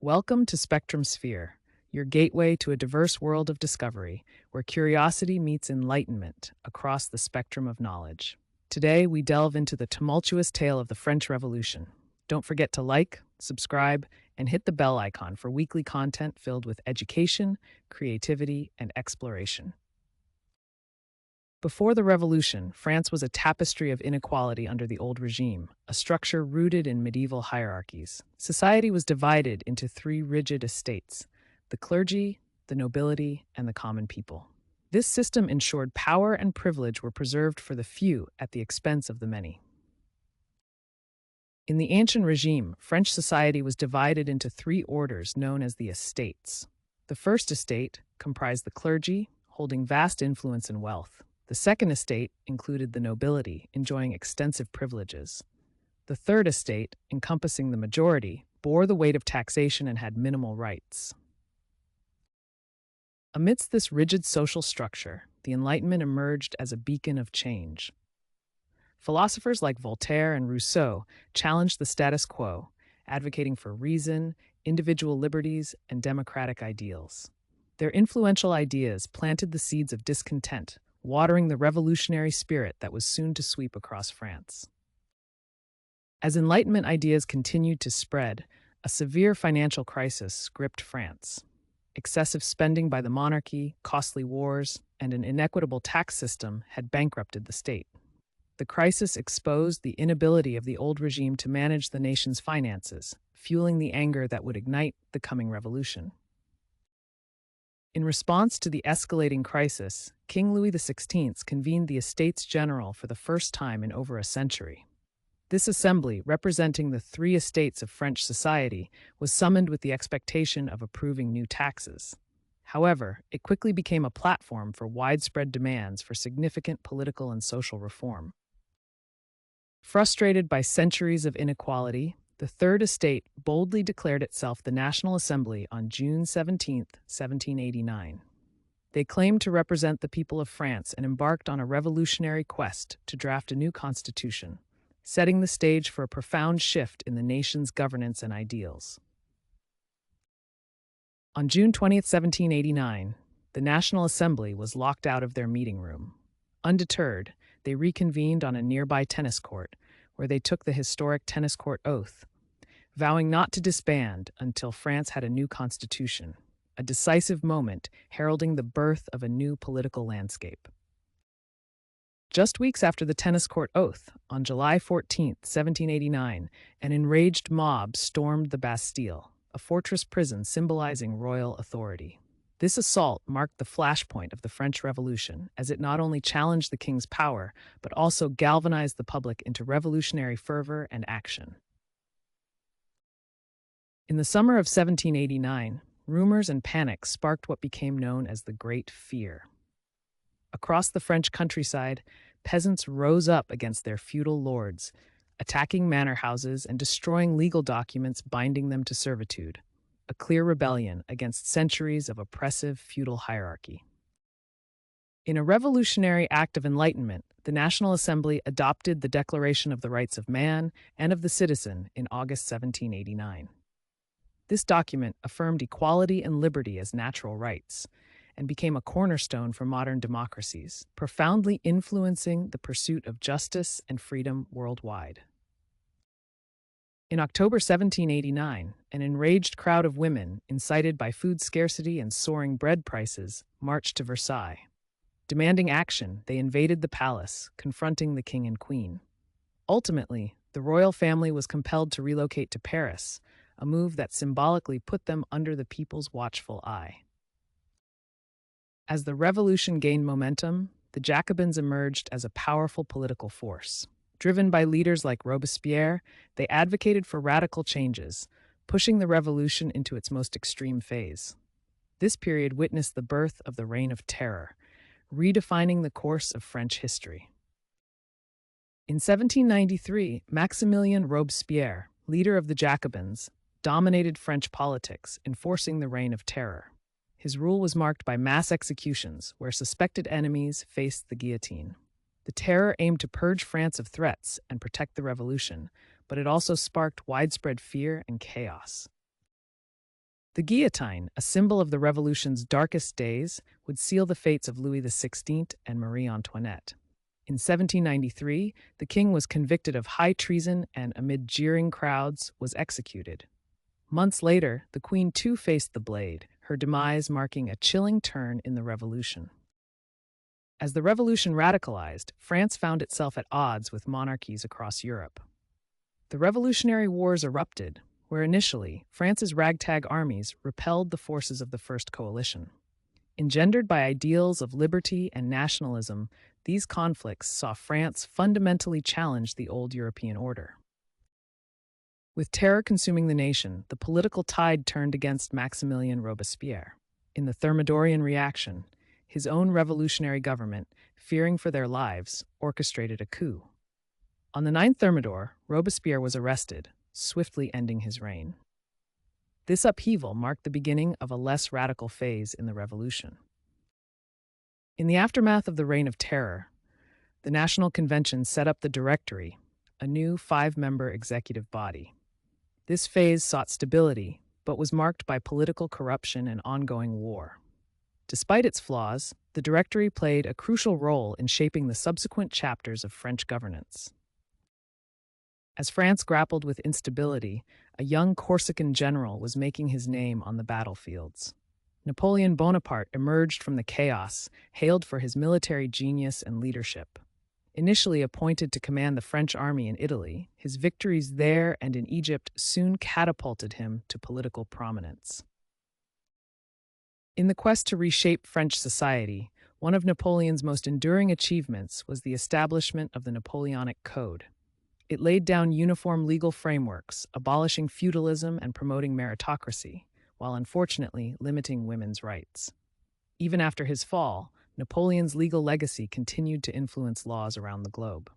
Welcome to Spectrum Sphere, your gateway to a diverse world of discovery, where curiosity meets enlightenment across the spectrum of knowledge. Today, we delve into the tumultuous tale of the French Revolution. Don't forget to like, subscribe, and hit the bell icon for weekly content filled with education, creativity, and exploration. Before the Revolution, France was a tapestry of inequality under the old regime, a structure rooted in medieval hierarchies. Society was divided into three rigid estates: the clergy, the nobility, and the common people. This system ensured power and privilege were preserved for the few at the expense of the many. In the ancient regime, French society was divided into three orders known as the estates. The first estate comprised the clergy, holding vast influence and wealth. The second estate included the nobility, enjoying extensive privileges. The third estate, encompassing the majority, bore the weight of taxation and had minimal rights. Amidst this rigid social structure, the Enlightenment emerged as a beacon of change. Philosophers like Voltaire and Rousseau challenged the status quo, advocating for reason, individual liberties, and democratic ideals. Their influential ideas planted the seeds of discontent, watering the revolutionary spirit that was soon to sweep across France. As Enlightenment ideas continued to spread, a severe financial crisis gripped France. Excessive spending by the monarchy, costly wars, and an inequitable tax system had bankrupted the state. The crisis exposed the inability of the old regime to manage the nation's finances, fueling the anger that would ignite the coming revolution. In response to the escalating crisis, King Louis XVI convened the Estates General for the first time in over a century. This assembly, representing the three estates of French society, was summoned with the expectation of approving new taxes. However, it quickly became a platform for widespread demands for significant political and social reform. Frustrated by centuries of inequality, the Third Estate boldly declared itself the National Assembly on June 17, 1789. They claimed to represent the people of France and embarked on a revolutionary quest to draft a new constitution, setting the stage for a profound shift in the nation's governance and ideals. On June 20, 1789, the National Assembly was locked out of their meeting room. Undeterred, they reconvened on a nearby tennis court, where they took the historic tennis court oath, vowing not to disband until France had a new constitution, a decisive moment heralding the birth of a new political landscape. Just weeks after the tennis court oath, on July 14, 1789, an enraged mob stormed the Bastille, a fortress prison symbolizing royal authority. This assault marked the flashpoint of the French Revolution, as it not only challenged the king's power, but also galvanized the public into revolutionary fervor and action. In the summer of 1789, rumors and panic sparked what became known as the Great Fear. Across the French countryside, peasants rose up against their feudal lords, attacking manor houses and destroying legal documents binding them to servitude, a clear rebellion against centuries of oppressive feudal hierarchy. In a revolutionary act of enlightenment, the National Assembly adopted the Declaration of the Rights of Man and of the Citizen in August 1789. This document affirmed equality and liberty as natural rights and became a cornerstone for modern democracies, profoundly influencing the pursuit of justice and freedom worldwide. In October 1789, an enraged crowd of women, incited by food scarcity and soaring bread prices, marched to Versailles. Demanding action, they invaded the palace, confronting the king and queen. Ultimately, the royal family was compelled to relocate to Paris, a move that symbolically put them under the people's watchful eye. As the revolution gained momentum, the Jacobins emerged as a powerful political force. Driven by leaders like Robespierre, they advocated for radical changes, pushing the revolution into its most extreme phase. This period witnessed the birth of the Reign of Terror, redefining the course of French history. In 1793, Maximilien Robespierre, leader of the Jacobins, dominated French politics, enforcing the Reign of Terror. His rule was marked by mass executions, where suspected enemies faced the guillotine. The terror aimed to purge France of threats and protect the revolution, but it also sparked widespread fear and chaos. The guillotine, a symbol of the Revolution's darkest days, would seal the fates of Louis XVI and Marie Antoinette. In 1793, the king was convicted of high treason and, amid jeering crowds, was executed. Months later, the queen too faced the blade, her demise marking a chilling turn in the revolution. As the revolution radicalized, France found itself at odds with monarchies across Europe. The Revolutionary Wars erupted, where initially France's ragtag armies repelled the forces of the First Coalition. Engendered by ideals of liberty and nationalism, these conflicts saw France fundamentally challenge the old European order. With terror consuming the nation, the political tide turned against Maximilien Robespierre. In the Thermidorian reaction, his own revolutionary government, fearing for their lives, orchestrated a coup. On the 9th Thermidor, Robespierre was arrested, swiftly ending his reign. This upheaval marked the beginning of a less radical phase in the revolution. In the aftermath of the Reign of Terror, the National Convention set up the Directory, a new 5-member executive body. This phase sought stability, but was marked by political corruption and ongoing war. Despite its flaws, the Directory played a crucial role in shaping the subsequent chapters of French governance. As France grappled with instability, a young Corsican general was making his name on the battlefields. Napoleon Bonaparte emerged from the chaos, hailed for his military genius and leadership. Initially appointed to command the French army in Italy, his victories there and in Egypt soon catapulted him to political prominence. In the quest to reshape French society, one of Napoleon's most enduring achievements was the establishment of the Napoleonic Code. It laid down uniform legal frameworks, abolishing feudalism and promoting meritocracy, while unfortunately limiting women's rights. Even after his fall, Napoleon's legal legacy continued to influence laws around the globe.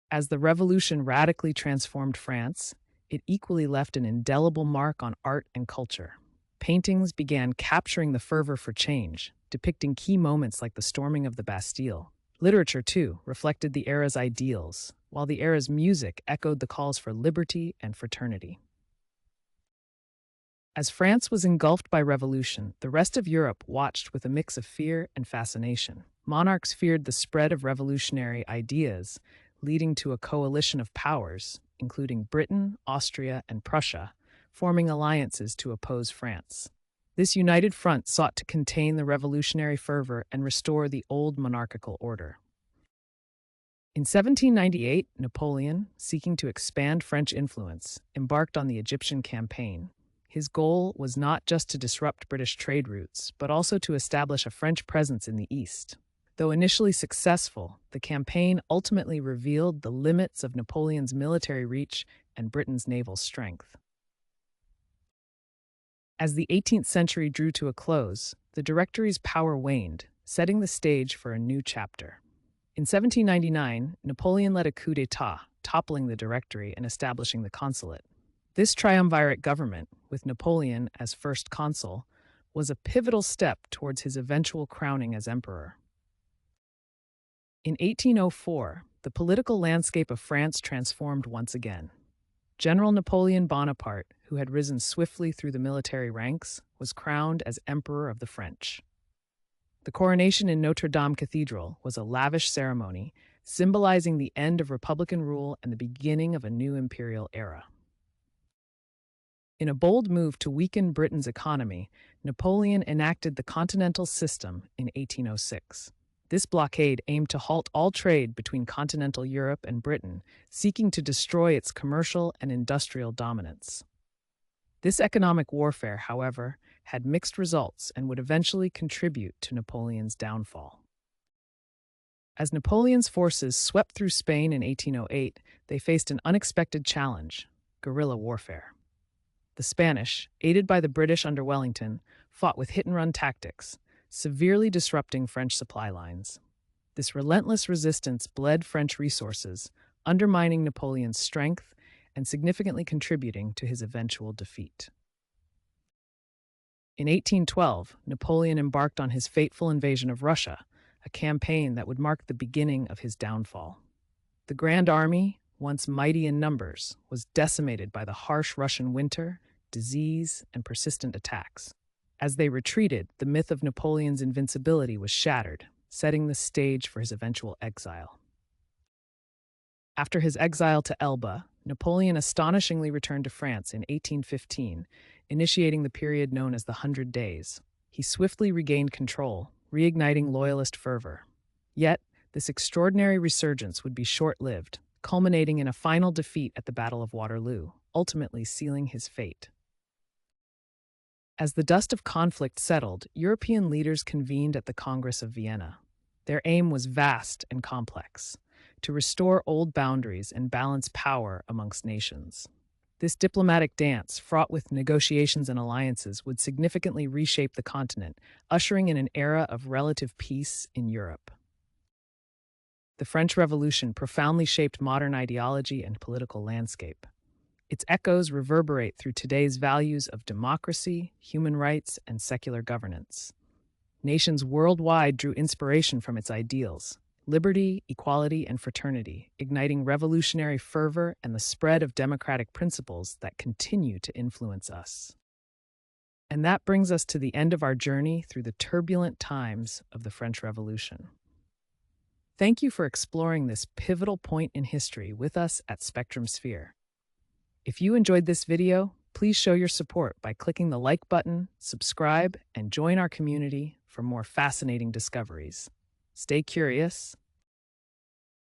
As the revolution radically transformed France, it equally left an indelible mark on art and culture. Paintings began capturing the fervor for change, depicting key moments like the storming of the Bastille. Literature, too, reflected the era's ideals, while the era's music echoed the calls for liberty and fraternity. As France was engulfed by revolution, the rest of Europe watched with a mix of fear and fascination. Monarchs feared the spread of revolutionary ideas, leading to a coalition of powers, including Britain, Austria, and Prussia, forming alliances to oppose France. This united front sought to contain the revolutionary fervor and restore the old monarchical order. In 1798, Napoleon, seeking to expand French influence, embarked on the Egyptian campaign. His goal was not just to disrupt British trade routes, but also to establish a French presence in the East. Though initially successful, the campaign ultimately revealed the limits of Napoleon's military reach and Britain's naval strength. As the 18th century drew to a close, the Directory's power waned, setting the stage for a new chapter. In 1799, Napoleon led a coup d'état, toppling the Directory and establishing the consulate. This triumvirate government, with Napoleon as first consul, was a pivotal step towards his eventual crowning as emperor. In 1804, the political landscape of France transformed once again. General Napoleon Bonaparte, who had risen swiftly through the military ranks, was crowned as Emperor of the French. The coronation in Notre Dame Cathedral was a lavish ceremony, symbolizing the end of Republican rule and the beginning of a new imperial era. In a bold move to weaken Britain's economy, Napoleon enacted the Continental system in 1806. This blockade aimed to halt all trade between continental Europe and Britain, seeking to destroy its commercial and industrial dominance. This economic warfare, however, had mixed results and would eventually contribute to Napoleon's downfall. As Napoleon's forces swept through Spain in 1808, they faced an unexpected challenge: guerrilla warfare. The Spanish, aided by the British under Wellington, fought with hit-and-run tactics, severely disrupting French supply lines. This relentless resistance bled French resources, undermining Napoleon's strength and significantly contributing to his eventual defeat. In 1812, Napoleon embarked on his fateful invasion of Russia, a campaign that would mark the beginning of his downfall. The Grand Army, once mighty in numbers, was decimated by the harsh Russian winter disease, and persistent attacks. As they retreated, the myth of Napoleon's invincibility was shattered, setting the stage for his eventual exile. After his exile to Elba, Napoleon astonishingly returned to France in 1815, initiating the period known as the Hundred Days. He swiftly regained control, reigniting loyalist fervor. Yet, this extraordinary resurgence would be short-lived, culminating in a final defeat at the Battle of Waterloo, ultimately sealing his fate. As the dust of conflict settled, European leaders convened at the Congress of Vienna. Their aim was vast and complex: to restore old boundaries and balance power amongst nations. This diplomatic dance, fraught with negotiations and alliances, would significantly reshape the continent, ushering in an era of relative peace in Europe. The French Revolution profoundly shaped modern ideology and political landscape. Its echoes reverberate through today's values of democracy, human rights, and secular governance. Nations worldwide drew inspiration from its ideals: liberty, equality, and fraternity, igniting revolutionary fervor and the spread of democratic principles that continue to influence us. And that brings us to the end of our journey through the turbulent times of the French Revolution. Thank you for exploring this pivotal point in history with us at Spectrum Sphere. If you enjoyed this video, please show your support by clicking the like button, subscribe, and join our community for more fascinating discoveries. Stay curious,